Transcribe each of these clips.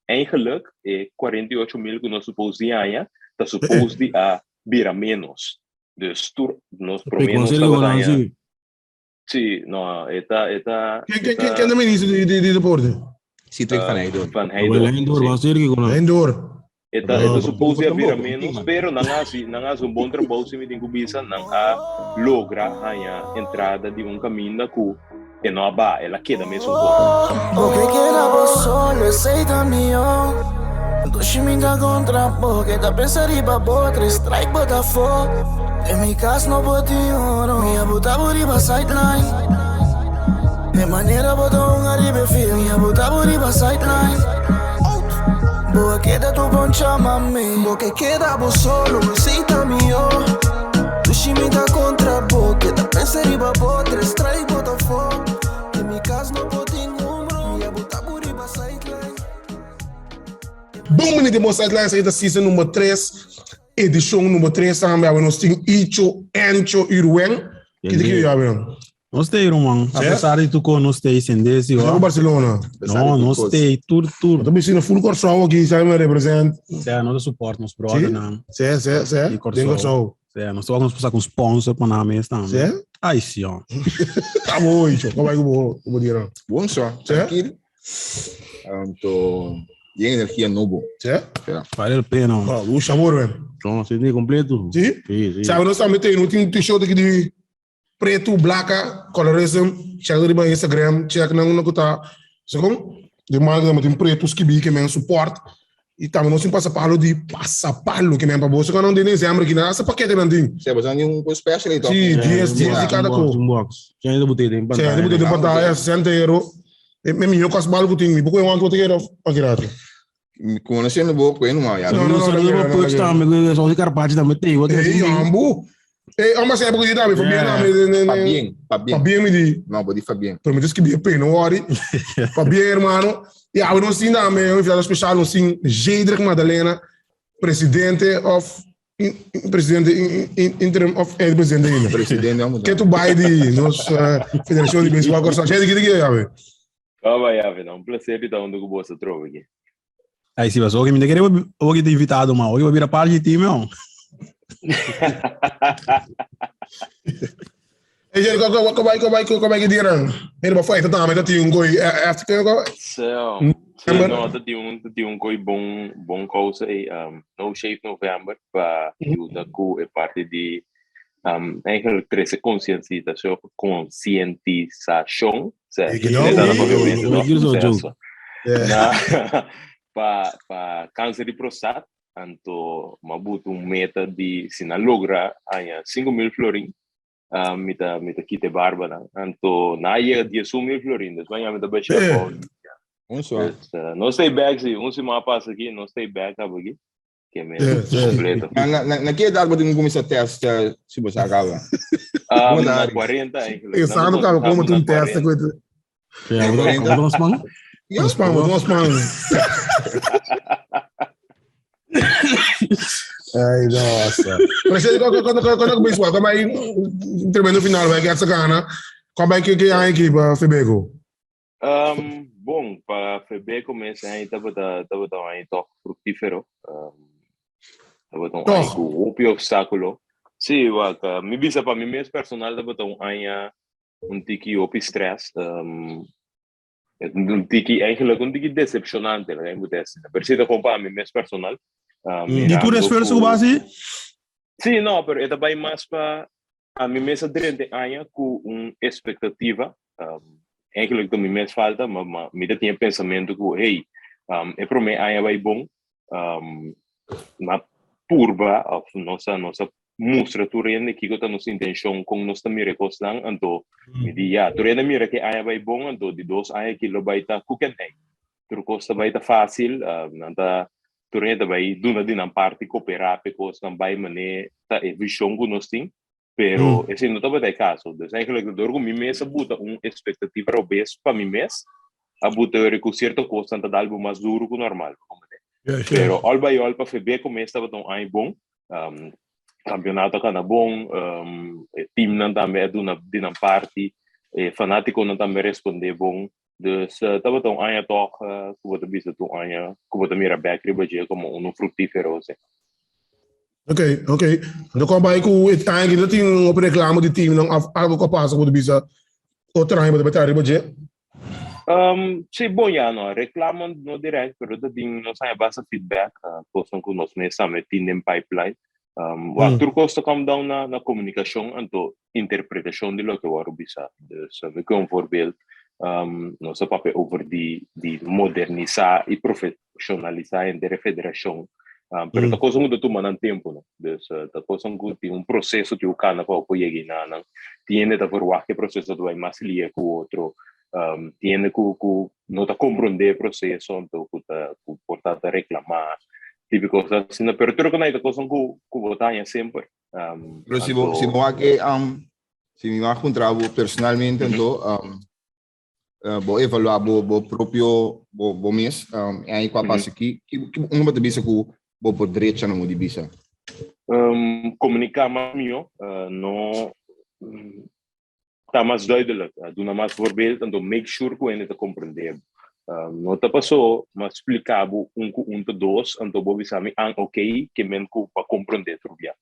eigenlijk 48 mil que nós supposamos tá suposto a vir a menos. Dus nós prometemos que sim, não, Quem é o ministro de deporte? Citrik van Heijdoorn. Van Heijdoorn. Eindhoven. Esta suposto a vir a menos, pero não há bom trabalho se me tem que não há logra a entrada de caminho que não há, ela queda mesmo um pouco. O que queda vos solo, aceita mío. Tu me da contra porque da pensar ir pra outra, strike bota fogo. Em mi casa não bota ouro, minha bota por ir pra sideline. De maneira bota arriba fio, minha bota por ir pra sideline. Boa queda tu poncha mami, porque queda vos solo, aceita mío. Tu me da contra porque da pensar ir pra outra, strike bota fogo. Em mi casa não bota ouro, minha bota por ir pra sideline. Bom, menino, de sideline saída season número 3. Edição número 3, também nós temos Icho, Encho e Rueng. Que daqui eu abro? Nós temos, irmão. Apesar de tu com nós temos sem desse, ó. Barcelona. Não, nós temos tudo. Eu também sino full corção aqui, sabe, me representa. Sim, nós suporta nos brother, não. Sim. Tem corção. Sim, nós vamos passar com sponsor para nós mesmo, também. Sim? Aí sim, ó. Tá bom, Icho. Como é que eu vou dizer? Bom só. Sim? E energia novo. Sim? Vale a pena. O sabor, velho. Então, você tem completo? Sim? Sim. Sabe, nós também temos um t-shirt aqui de preto, blaca, colorism, chega de Instagram, chega não que tá, segundo, de maneira que tem pretos que que me suporte, e também nós temos passapalo de passapalo que me para bolsa, quando não tem dezembro aqui, essa paquete não tem. Você vai usar special então? Sim, 10 de cada cor. Um box. Já ainda botei em pantalla. Já ainda botei em pantalla, 60 euros. Me costa mal que tem, porque eu ando que eu quero. Conhecendo um pouco, não é? Não, só de carpaccio também tem. Ambu. Mas é porque dá, Fabien me diz. Não, pode Fabien. Pero me diz que bem pena, não worry. Fabien, irmão. E a não sim da meu enviado especial, não sim, Jedrick Madalena, presidente interim of presidente ainda. Presidente não. Que tu vai de nossa Federação de Beisebol agora, já de que é, velho. Vai, não, prazer estar onde eu posso trocar aqui. Aí se você me querer, eu vou te invitado, mas eu vou vir a parte de time, não. E gente, como é que dirão? Ele vai fazer também, tem um goi, after que eu não, tem goi bom coisa aí, no shape November para ajudar com a parte de eigenlijk crescer conscientização, para câncer de próstata, então mabuto meta de se não logra aí 5.000 florin, mita quite barba, então na aí 10.000 florin, das manhã mita baixa não stay back se semana passa aqui, não stay back aqui, que é mesmo completo. Na que idade você começa a testar se você acaba? Na 40 ainda. Exato, cara, como tu testa coisa. Vamos Ai, nossa. Presidente, quando começou, como é que terminou no final, vai que essa gana, como é que é a equipe, Febeco? Bom, para Febeco começa aí, tava aí toque frutífero, tava aí com o obstáculo. Sim, me bisa para mim mesmo personal, tava aí tiki op stress, tiki eigenlijk tiki decepcionante, né, muito assim. Percebe como para mim mesmo personal. E tu esforço base? Sim, não, pero é também mais para a mim mesmo durante anos com uma expectativa, eigenlijk que me mesmo falta, mas me tinha pensamento que, hey, é para mim anos vai bom, na purba, nossa mostra tu rende que eu nossa intenção com nós também recostando, então me diz, tu rende mira que anos vai bom, então de 2 anos que lo vai estar cooking, tu costa vai estar fácil, nada turenda vai duna dinam parte cooperar because não vai mané tá visão que nós tem, pero esse não tá bem caso, então eigenlijk dorgo me mesmo buta expectativa obes para mim mesmo, a buta eu com certo custo tá algo mais duro que normal, pero all by all para FB começa a tão aí bom, campeonato cana bom, time não também duna dinam parte, fanático não também responder bom, Dus tava tão anha toch, kubo ta bisa tu anha, kubo ta mira back riba je como uno fructífero se. Ok. Dan kom bij ku het eindje dat hij op reclame die team dan af ko passa com bisa outra rima de betar budget. Sim, bom já não, reclamam no direct, pero da ding não sai basta feedback, postam com nós mesmo team em pipeline. O ator costa come down na comunicação, então interpretação de lo que var bisa. Dus we kunnen voorbeeld nosso papel over de modernizar e profissionalizar em der federação. Pero ta cosa muito toma nan tempo, né? Dus ta cosa tem processo que o cana para apoiar na tiene ta verwacht que processo do mais lia com outro. Tiene que não ta compreender processo, então que portar ta reclamar. Típico assim, pero tudo que naita cosa que botar sempre. Pero se me va a encontrar personalmente, então vou evaluar o próprio mês, e aí qual passa aqui, que uma das vezes que vou por direita não muda bisa. Comunicar mais não está mais duidelijk. Doe mais voorbeeld, então make sure que ele te compreender. Não te passou, mas explicar dois, então vou avisar me ok, que men que para compreender tudo já.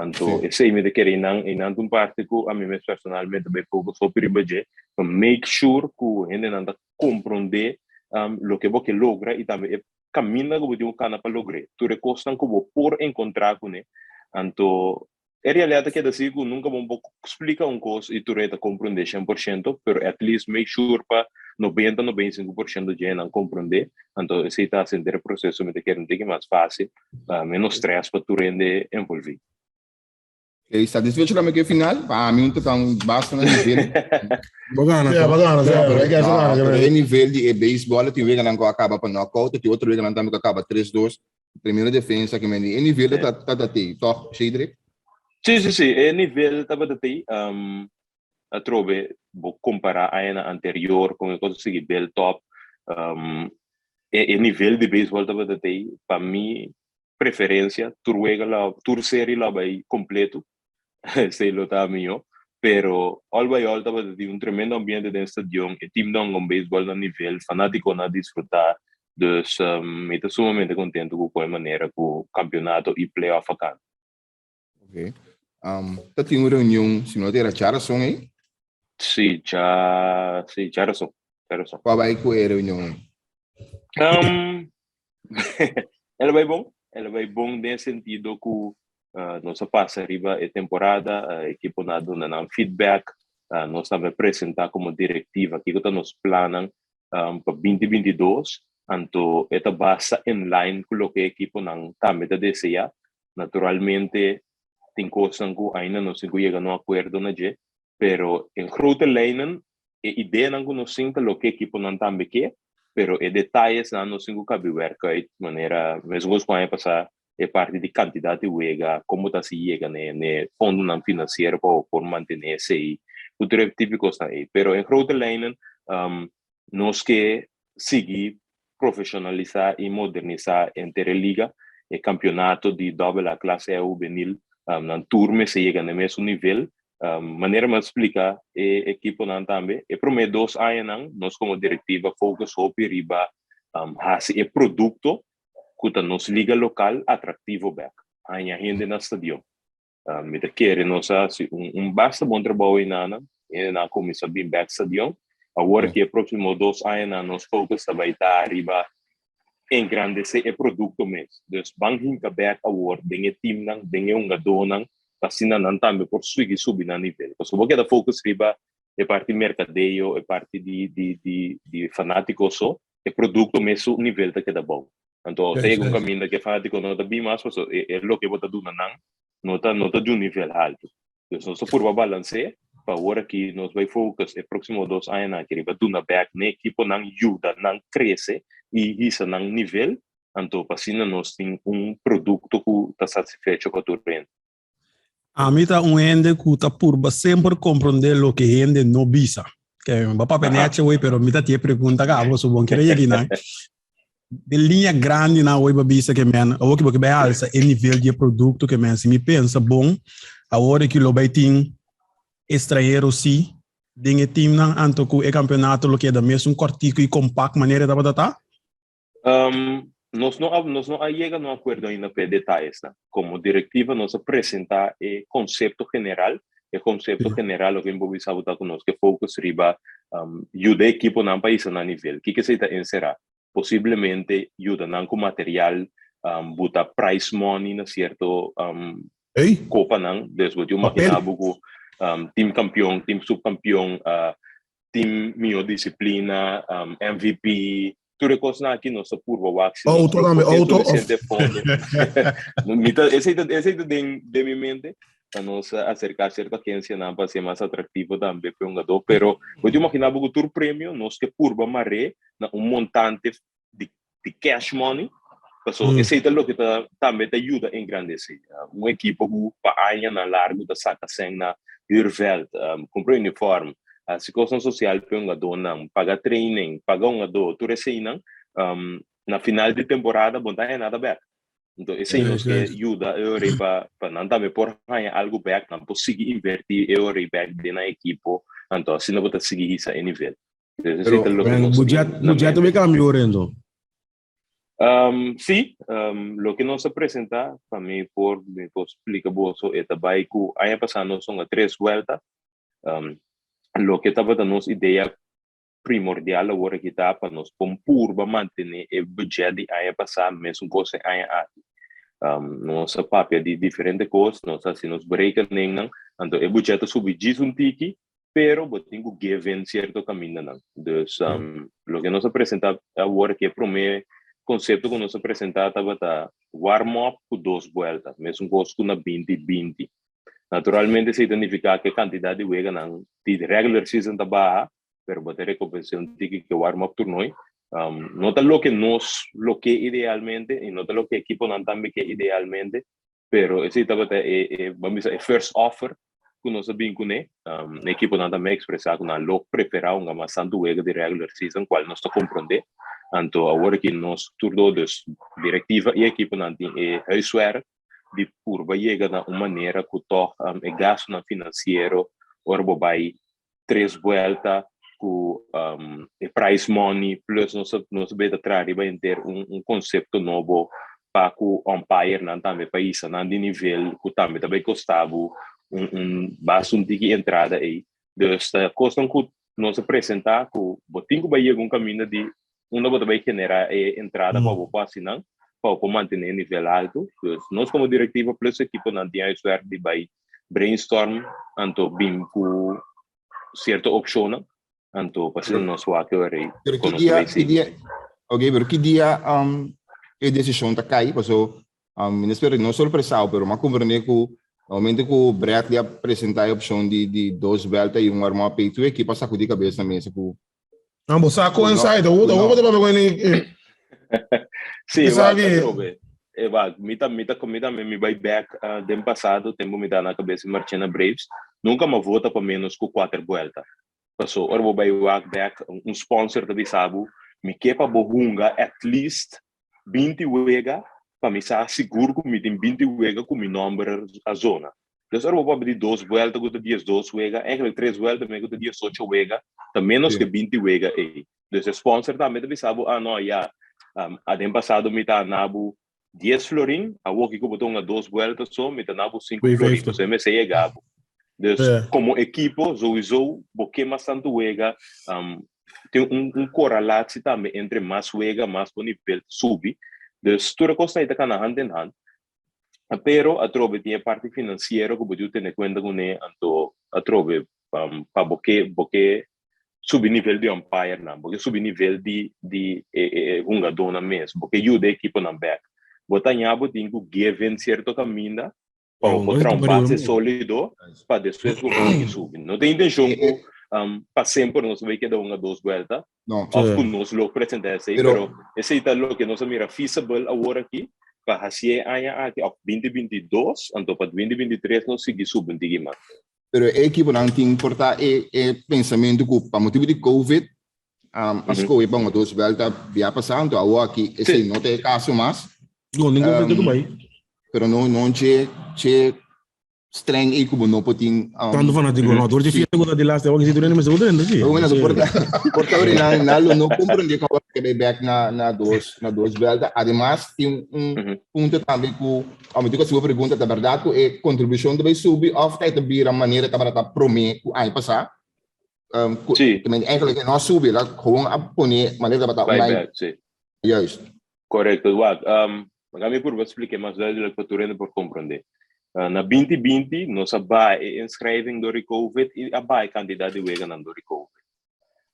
Então esse me de querer não parte que a mim personalmente bem pouco sobre budget, make sure que ele não compreender lo que você logra e também caminha que você cana para lograr. Tu recostan que você por encontrar com ele, então é realidade que assim que nunca vamos explicar coisa e tu reta compreender 100%, pero at least make sure para 90-95% de não compreender, então se está sendo o processo me de querer que mais fácil, menos stress para tu rende envolver. Okay, satisfecho naman kayo final? Paami yung tutang basta na nível. Bagana. Pero é nível de baseball, tem vega lang ko acaba pa knockout, tem outro vega lang também que acaba 3-2. Primeira defesa que mendi. É nível de tatati, toch, Cedric? Sim, é nível tatati. A trove, vou comparar a na anterior com a coisa seguinte, bel top. É nível de baseball tatati, para mim preferência, tur série lá vai completo. Sei lo tá mío, pero all by all tava de tremendo ambiente dentro do estádio, e time não com beisebol no nível, fanático na desfrutar, dus me tô sumamente contente com a maneira que o campeonato e playoff acá. Ok. Tá tem uma reunião, se não era Charson aí? Sim, Charson. Qual vai que é a reunião aí? Ela vai bom nesse sentido que nossa passa arriba a temporada, a equipe na dando feedback, nós também apresentar como diretiva que nos planam para 2022, então esta base em line com o que a equipe não também deseja. Naturalmente tem coisas que ainda não se chega no acordo na je, pero em grote lijnen a ideia não conhecemos o que a equipe não também quer, pero e detalhes não se cabe werken de maneira mesmo que vai passar é parte de quantidade de wega, como está se chega né fundo não financeiro para manter-se e o típico está aí, pero em grote lijnen nós que seguir profissionalizar e modernizar entre a liga e campeonato de double a classe A juvenil na turma se chega no mesmo nível. Maneira mais explicar a equipe não também e para mim 2 anos nós como diretiva focus sobre riba o produto que nos liga local atrativo back ainda gente na estádio me quer nós basta bom trabalho na comissão bem back estádio agora que próximo 2 anos nós focus vai estar riba engrandecer o produto mesmo dus banking back award dengan team nang dengan gadonang assim não também por subir na nível. Porque o que da focus riba é parte de mercadeio, é parte de fanático só, é produto mesmo nível da que dá bom. Então tem caminho que fanático não dá bem mais, porque é o que bota do não tá de nível alto. Então só por balancear, para agora que nós vai focus é próximo 2 anos que riba do na back, né equipe não ajuda, não cresce e isso não nível, então assim nós tem produto que está satisfeito com o terreno. A mí está ende que está por sempre compreender lo que gente no visa. Que va para peneche hoy, pero mí está pregunta que hago supongo que llega na. De linha grande na hoy visa que men, o que vai alça o nível de produto que men se me pensa bom, agora que lo vai ter estrangeiro sim, Dinge team nang anto ku e campeonato lo que da mesmo cortico e compact maneira da batata? Nós não chega no acordo ainda para detalhes, né? Como diretiva, nós apresentar o conceito general, o que envolve saber conosco, que focus riba ajuda a equipe na país na nível, que se está encerrar, possivelmente ajuda na com material, botar price money na certo copa não, desde o maquinado com team campeão, team subcampeão, team melhor disciplina, MVP. Tudo coisa aqui nossa curva wax. Auto. Esse é de minha mente para nós acercar certa quência não para ser mais atrativo também para jogador. Pero eu imaginava que o prêmio nós que curva maré na montante de cash money. Então esse é o que também te ajuda a engrandecer. Equipe que para na largo da saca sem na Urveld, comprar uniforme. A situação social para um jogador não paga training, paga um jogador, tudo isso não, na final de temporada, bom, não é nada back. Então, esse é o que ajuda para não também por algo back, não conseguir invertir back na equipe, então, assim não pode seguir isso a nível. O budget também cambiou, Rendo? Sim, o que nós apresenta, para mim, por explicar bolso, é também que ano passado são 3 voltas. Lo que estava dando nossa ideia primordial agora que está para nós compor para manter o budget de ano passado mesmo coisa ano nossa papel de diferentes coisas nós assim nos break nem então o budget subir um tiki pero botinho give em certo caminho não então lo que nós apresenta agora que é primeiro conceito que nós apresenta estava warm up com 2 voltas mesmo coisa na 20-20. Naturalmente, isso significa que a quantidade de wega de regular season está baixa, pero bater recompensação que warm-up torneio. Não é lo que nós, lo que idealmente, e não é lo que a equipe não também que idealmente, pero esse vamos dizer, first offer que nós sabemos que a equipe não também expressar que não preparar uma maçã de wega de regular season, qual nós está compreender. Então, agora que nós turno dos diretiva e a equipe não tem huiswerk, de curva chega de uma maneira que é gasto no financeiro, ora vai 3 voltas com price money, plus nós beta atrás vai ter conceito novo para o umpire não também para isso, não de nível que também custava bastante de entrada aí. Então, coisa que nós apresentar que o botinho vai chegar caminho de vai generar entrada para o assinar para manter o nível alto. Nós como diretiva plus a equipe não tinha isso de vai brainstorm anto bim com certa opção anto para nós o que era pero que dia a decisão está cai passou espero não surpresado pero mas compreender que no momento que o Bradley apresentar a opção de 2 voltas e warm-up e tu equipe passa com de cabeça na mesa com ambos saco inside o vou para ver sim, me vai back do ano passado, tempo me dá na cabeça Marchena Braves, nunca me vota para menos que 4 voltas. Passou, ora vou walk back, sponsor da Bissabo, me quepa bohunga at least 20 wega, para me estar seguro que me tem 20 wega com meu número a zona. Então, ora vou pedir 2 voltas, que eu tenho 2 wega, eigenlijk 3 voltas, mas eu tenho 18 wega, tá menos que 20 wega aí. Então, o sponsor também da Bissabo, não, já. Ano passado me tá nabo 10 florin, a que botou 2 voltas só, me tá nabo 5 florin, você me sei gabo. Então, como equipe, sowieso, porque mais tanto wega, tem correlato também entre mais wega, mais o nível subir. Então, toda coisa aí tá na hand in hand. Pero a trove tinha parte financeira que pode ter conta com ele, então a trove para porque subir nível de umpire não, porque subir nível de jogador não mesmo, porque ajuda a equipe não back. Botar nhabo tem que give certo caminho para mostrar base sólido para depois conseguir subir. Não tem intenção que para sempre nós vai quedar 2 voltas. Não. Of que nós lo apresentar esse, pero esse é o que nós mira feasible agora aqui para fazer aqui 2022, então para 2023 nós seguir subindo mais. Pero a equipe não tem que importar pensamento que, para motivo de Covid, as coisas vão a 2 voltas via passando, agora aqui, esse não tem caso mais. Não, ninguém vai tudo bem. Pero não streng e como não poting Tanto fanático, no, tu fiel con la last, porque si tú eres me segundo, sí. bueno porta ora nalo não compreende que vai back na duas belta además tem ponto também que ao mesmo tempo a sua pergunta da verdade é contribuição também subir of tijd de bier a maneira que para prometer que aí passar também eigenlijk não subir lá gewoon a poner maneira para online juist correto magami por você explicar mais velho para tu rende por compreender na 2020 nós abai inscreving do COVID e abai candidato de wega não do COVID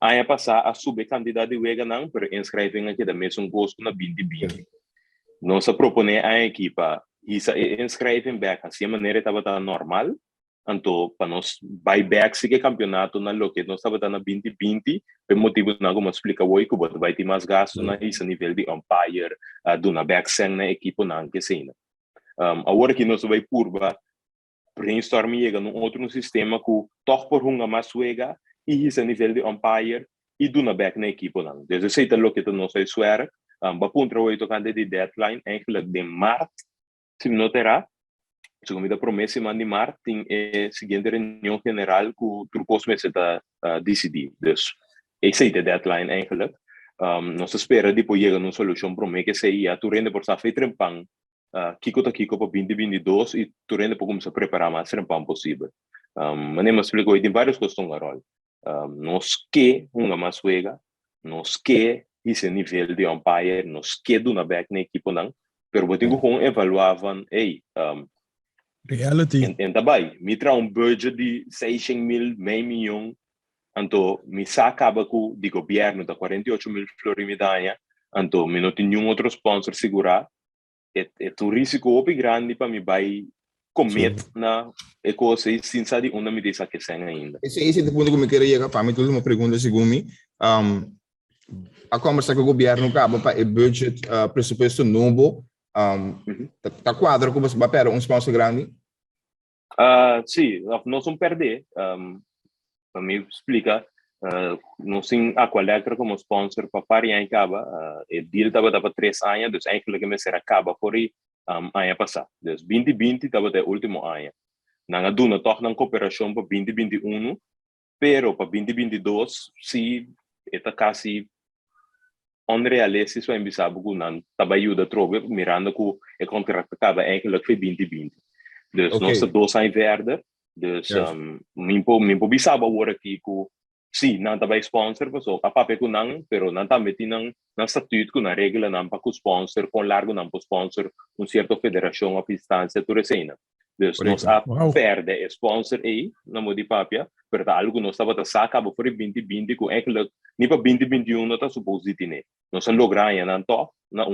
aí passar a subir candidato de wega não para inscreving aqui da mesmo gosto na 2020 nós propõe a equipa isso inscreving back assim a maneira estava normal então para nós buy back se que campeonato na lo que nós estava na 2020 por motivo não como explica hoje que vai ter mais gasto na esse nível de umpire do na back sem na equipa não que sim agora que nós vai curva brainstorming chega num outro sistema que toch por uma mais wega e esse nível de umpire e do na back na equipa não desde sei lo que nós vai suar bapuntra hoje tocando de deadline eigenlijk de março se não terá segundo a promessa de março tem a seguinte reunião general que o trupos meses está decidir dus esse é a deadline eigenlijk nós espera depois chega numa solução promessa que seria tu rende por sa feita trempang Kiko para 2022 e tu rende para começar a preparar mais trempang possível mas nem me explico tem várias questões agora nós que uma mais wega nós que esse nível de umpire nós que do na back na equipa não pero eu tenho com evaluavam reality en daarbij me tra budget de 600.000 meio milhão então me acaba com de governo da 48.000 florimidanha então me não tem nenhum outro sponsor segurar é um risco muito grande para me vai comer na coisa sem saber onde me deixa que sem ainda esse é o ponto que me queria chegar para mim uma pergunta segundo a conversa com o governo acaba para o budget presupuesto novo tá quadro como você vai para sponsor grande sim nós vamos perder para me explicar nós sim a Qualectra como sponsor para parir em caba o deal estava 3 anos então eigenlijk me será acaba por aí ano passado então 2020 estava até o último ano não há duna toch na cooperação para 2021 pero para 2022 sim está quase onrealistisch so imbisabu ko nan tabayu da trobe mirando ko e contract acaba eigenlijk foi 2020 dus nós está 2 anos verder dus mimpo bisaba agora aqui ko sim não tabai sponsor so a pape ko nang pero não também tinang na statute ko na regra não para ko sponsor com largo não para sponsor certa federação of instância tu resena dus nós a perde sponsor aí na modi papia pero algo nós estava saca por 2020 ko eigenlijk ni para 2021 não está suposto ter nós logramos na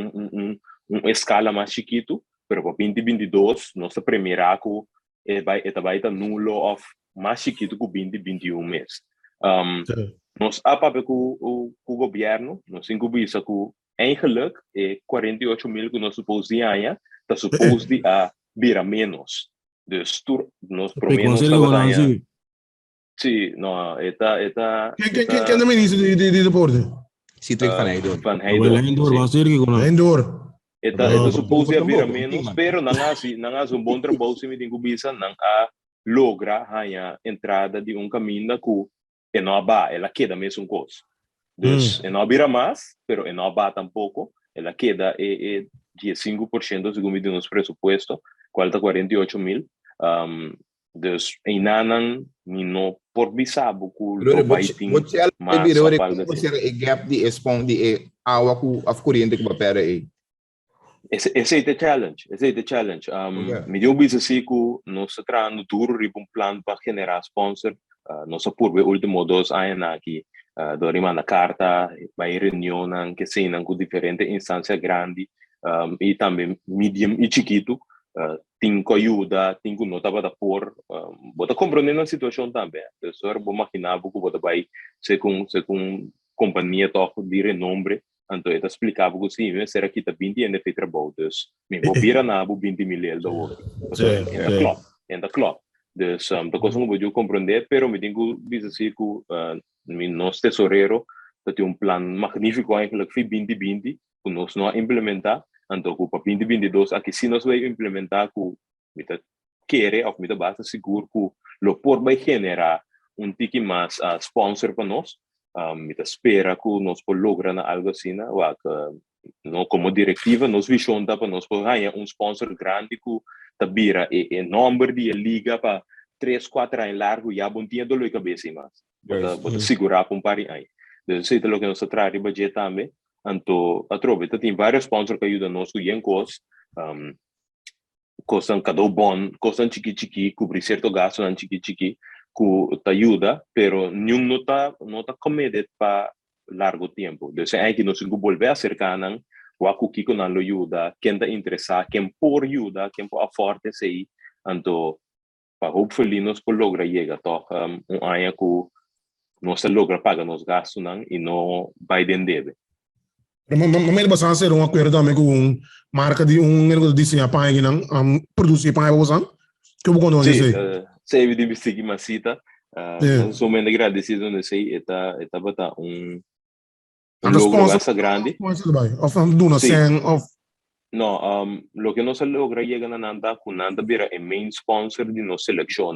escala mais chiquito pero para 2022 nossa primeira ko vai estar nulo of mais chiquito que 2021 mês nós a papel com o governo nós incubisa com eigenlijk 48.000 que nós suposto ganhar está suposto a vir a menos dus nós prometemos sim não quem é o ministro de deporte Citric Van Heidor Eta suposto a vir a menos pero não há bom trabalho se me tenho bisa não a logra a entrada de caminho que não aba ela queda mesmo coisa dus não vira mais pero não aba tampouco ela queda 15% segundo de nosso presupuesto qual está 48.000 dus einanan não por bisabo com o baiting mas você é gap de esponde água com a corrente que vai para aí esse é o challenge me deu bisa assim que nós estamos duro riba plano para generar sponsor nós por o último 2 anos aqui dorima na carta vai reunião que se com diferentes instâncias grandes e também medium e chiquito tem que ajuda tem que nota para por bota compreendendo a situação também pessoal vou imaginar que bota vai ser com companhia top de renome então eu explicava que sim será que tá 20 anos de trabalho dus me vou virar na 20 milhões de euros ainda claro dus então coisa não vou compreender pero me tenho visto assim que nosso tesoureiro tem plan magnífico eigenlijk foi 2020 que nós não implementar então para 2022 aqui se nós vai implementar com quiere, of me basta seguro que lo por vai generar tiki mais sponsor para nós. Me espera que nós por lograr algo assim, no, como diretiva, nós visão para nós por ganhar sponsor grande que tabira e número de liga para 3, 4 anos largo já bom dia do cabeça mais. Bota segurar para aí. Então, sei que nós traz de budget também. Então, a trova, tem vários sponsors que ajudam nós com em cost. Costam cada bom, costam chiqui, cobrir certo gasto na chiqui, que te ajuda, pero nenhum não tá committed para largo tempo. Então, é que nós temos que volver a acercar o que não ajuda, quem está interessado, quem pode ajudar, quem pode aforte sei. Então, para hopefully nós por lograr chegar ano que nós logra pagar nos gastos e não vai deve. Mas basta ser acordo também com marca de negócio de desenho para aí não produzir para aí você que eu vou contar isso sei de seguir uma cita sou muito agradecido não sei eta bota logo essa grande não lo que nós logra chegar na nanda com nanda vira é main sponsor de nossa seleção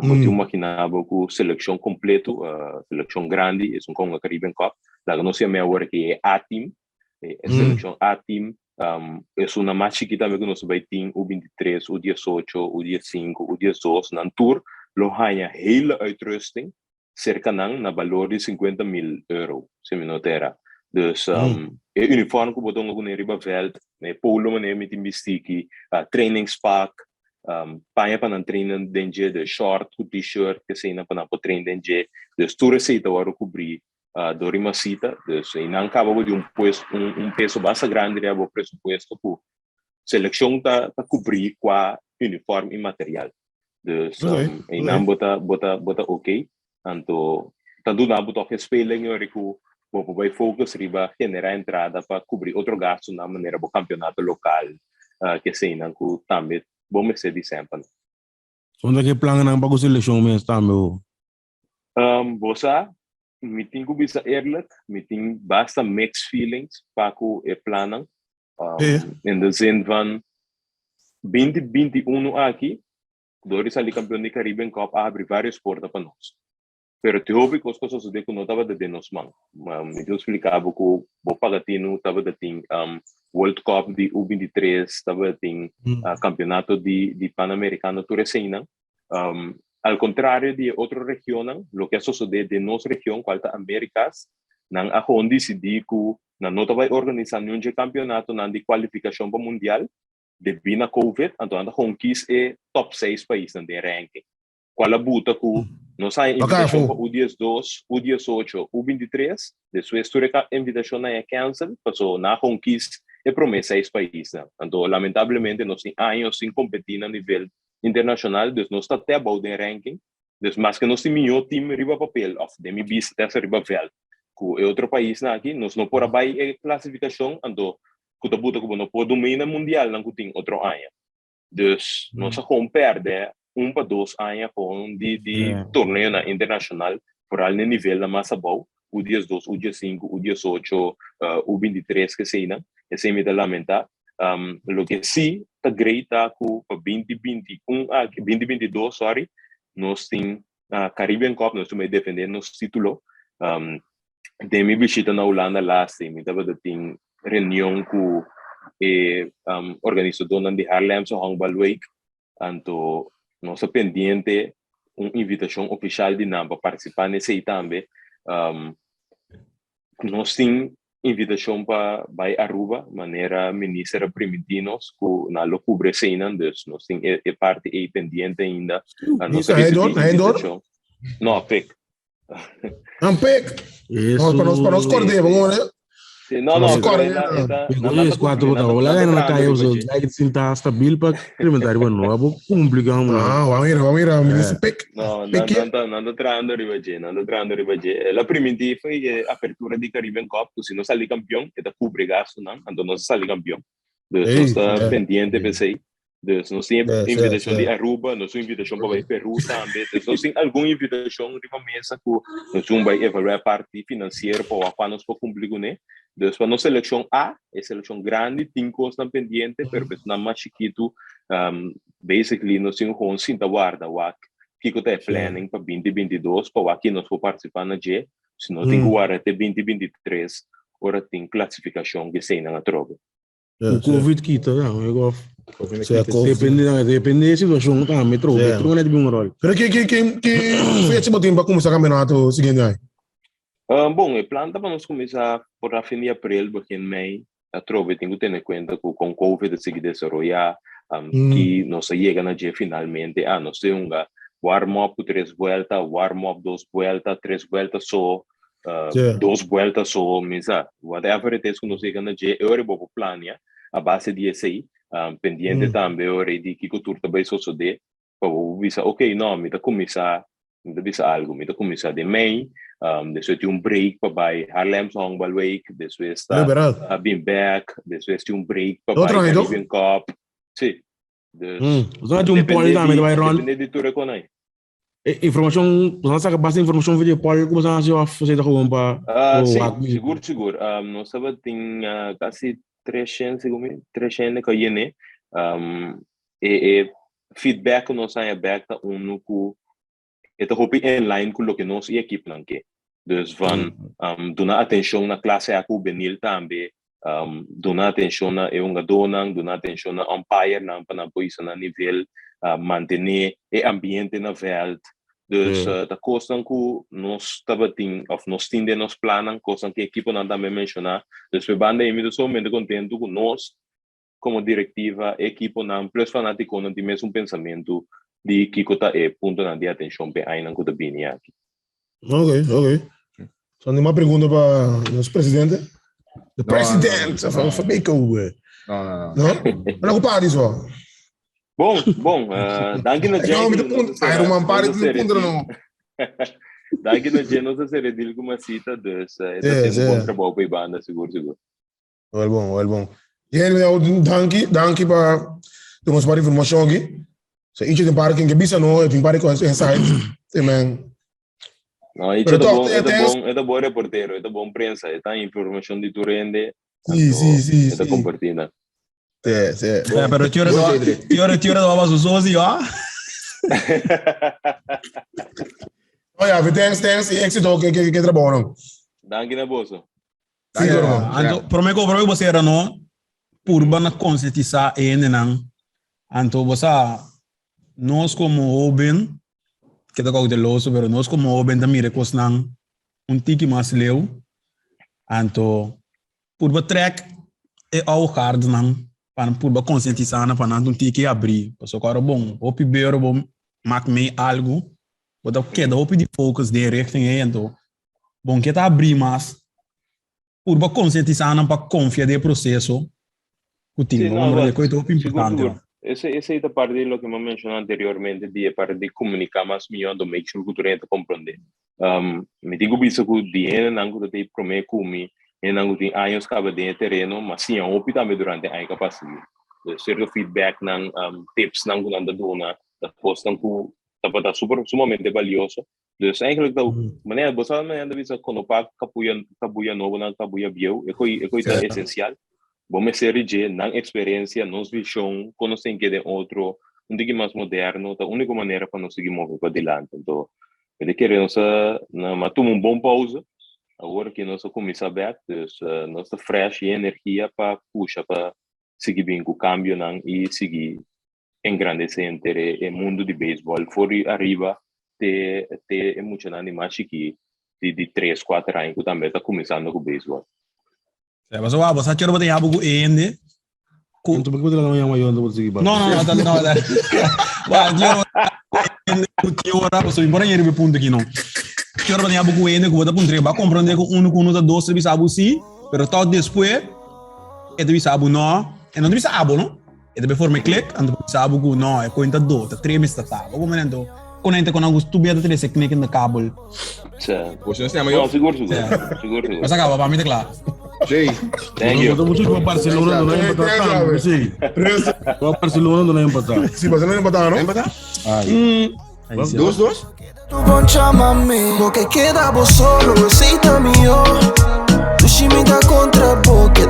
muito imaginável com seleção completo seleção grande é com a Caribbean Cup la que no se me ahora que es A-Team, selección A-Team, es una más chiquita que nos va a team U23, U18, U15, U12, en tour, lo haya hele uitrusting, cerca na valor de €50,000, se me notera. Dus, uniform que botou algum riba veld, polo mané met investiki, trainingspak, paia para treinar dentro de short, t-shirt, que se na para treinar dentro, dus tu receita waro cobrir Dorima cita, e não acaba de peso bastante grande de o presupuesto para seleção tá cobrir com a uniforme e material. E não bota ok, então tanto não bota que spelling e que vai focus riba generar entrada para cobrir outro gasto na maneira do campeonato local que se não que também bom ser de sempre. Onde que plano não para a seleção mesmo também? Bossa meeting ko bisa eerlijk, meeting basta mixed feelings para que plannen. In de zin van 2021 aqui, Doris ali campeão de Caribbean Cup abre vários portas para nós. Pero te hope que as coisas de que não estava de nos man. Eu explicava que o Pagatino estava de World Cup de U23, estava de campeonato de Pan-Americano Turesina. Al contrario de otra región, lo que sucede de nuestra región, cual está Américas, nan a Hondi decidi que no te va a organizar un campeonato nan de qualificación para mundial debido a COVID, entonces Honkis es top 6 países de ranking. Cual abuta que no hay invitación para U12, U18, U23, después tu invitación es cancel, pasó na Honkis es promesa 6 países. Entonces lamentablemente nos hay años sin competir a nivel internacional, dus nós está até about de ranking, dus mas que nós temos o time riba papel, of de mi bis até riba veld, que é outro país na aqui, nós não por abai a classificação, ando que tá buta que não pode dominar mundial, não que tem outro ano, dus nós a perde 1 para 2 anos com de torneio na internacional, por ali nível na massa bom, o U12, U15, U18, U23 que sei não, esse me dá lamentar. Lo que sí está great para 2022, sorry, nós tem Caribbean Cup, nós estamos defendendo nosso título. De minha visita na Holanda last time, estava tem reunião com o organizador de Haarlemse Handball Week, então nós pendiente invitação oficial de NAM para participar nesse também. Nós tem invitação para Aruba, maneira ministra Primitinos, que na lo cubre cena, dus nós tem parte aí pendiente ainda. Isso é dor? Não, PEC. Isso. Para nós correr, vamos ver. Não, Pegou os 4 botar lá na caia os outros, aí sim tá stabil para experimentar, bueno, é complicado. Vamos ir, ministro PEC. Não trando ribaje. La primitiva foi a apertura de Caribbean Cup, se não sair campeão, é da cubre gasto, não, então nós sair campeão. Nós está pendiente pensei. Dus nós temos invitação de Aruba, nós temos invitação para Peru também. Dus nós temos alguma invitação de uma mesa que nós vamos avaliar a parte financeira para nós cumprir com ele. Dus para nossa seleção A, é seleção grande, tem coisa pendente, mas não mais chiquito. Basically, nós temos um cinta guarda, que está planning para 2022, para que nós vamos participar na G. Se não tem guarda até 2023, ora tem classificação que sai na troca. O Covid quita, não, eu gosto. Depende da situação, tá? Metro não é de bom rol. Pero que foi esse motivo para começar o campeonato seguinte aí? Bom, o plano para nós começar por a fim de abril, porque em maio, a trova tem que ter em conta que com Covid se desenvolver, que nós chega na dia finalmente, nós temos warm-up 3 vueltas, warm-up 2 vueltas, 3 vueltas só, 2 vueltas só, misa, whatever it is que nós chega na dia, eu vou planear a base de esse pendiente também, eu de que o tour também suceder, para visar, ok, não, me dá começar algo, me dá começar de maio, depois tem break para Harlem Songbowl Week, depois está Being Back, depois tem break para Caribbean Cup, sim. Você tem pole também vai run. Depende de tudo com aí. Informação, você sabe bastante informação vídeo pole, como você fazer da como para seguro. Nós sabe tem quase 300 que aí né. E feedback nós sai back tá no eta hopi inline com o que nós equipe não quer. Dus van dona atenção na classe a juvenil também. Dona atenção na donang, dona atenção na umpire na para posição na nível manter o ambiente na veld. Dus da coisa que nós estava tem of nós tinde nos planos, coisa que a equipe não também mencionar. Dus we banda muito somente contento com nós como diretiva, equipe não plus fanático não tem mesmo pensamento de que kota ponto na de atenção para aí não kota bem aqui. Ok. Só uma pergunta para nosso presidente. The president of Fabeco. Não. Não ocupar isso. Bom, daqui na gente. Não, pare de ponto não. Daqui na gente nós ser edil com uma cita dus é bom trabalho para banda seguro. Well bom. E aí, danke para temos para informação aqui. So each tem para quem que bisa no, tem para com insight. Também. Não, isso é bom reporteiro, é bom prensa, é tá informação de tu rende. Sim. É compartilhar. Sim. Pero tira do abaixo sozinho, ó. Olha, thanks, e êxito que trabalham. Danke na bolsa. Sim, então, prometo você era não, por bana conscientizar não. Então, você nós como jovem que está cauteloso, pero nós como jovem também recostam tiki mais leu. Então, por batrek é ao hard não, para por conscientizar na para tiki abrir. Porque agora bom, o pibeiro bom, me algo, botar queda o de focus de richting então, bom que tá abrir mais, por conscientizar na para confiar no processo, o time, é coisa importante. Essa é a parte do que eu mencionei anteriormente, de parte de comunicar mais melhor, de make sure que o cliente compreende. Me digo isso que o dinheiro não que tem promete comigo, não tem anos que vai dentro terreno, mas sim, eu opto também durante a capacidade. Certo feedback, não tips, não que não dá dona, da posta que está sumamente valioso. Então, eigenlijk da maneira, você maneira de ver quando paga cabuia novo, não cabuia bio, é coisa essencial. Vamos ser de não experiência, nos visão, conhecer que de outro, digo mais moderno, a única maneira para nós seguir mover para adiante. Então, eu quero mas tomar bom pausa, agora que nós começamos a ver, nós fresh e energia para puxar para seguir bem com o cambio e seguir engrandecer o mundo de beisebol. For arriba, ter emocionante mais que de 3, 4 anos que também está começando com o beisebol. Mas você quer botar algo ainda? Então, por que você não chama eu não conseguir bater? Não. Ora, você embora ir me ponto aqui não. Quero botar algo ainda que botar ponto para compreender que um da dois serviços abu sim, pero tal depois é de abu não, é não de abu não. É de forma click, ando abu que não é conta do, tá 3 meses tá. Vamos momento. Conecta com algo estúpido de técnica no cabo. Você não se chama eu? Seguro. Mas acaba para mim tá claro. Sí. Thank you. Para Barcelona no hay empatado. Sí. Para Barcelona no hay empatado. Sí, Barcelona empatado, ¿no? ¿Empatado? Ahí sí. 2-2. Tu poncha mami, porque queda vos solo, aceita mío. Tu chimita contra porque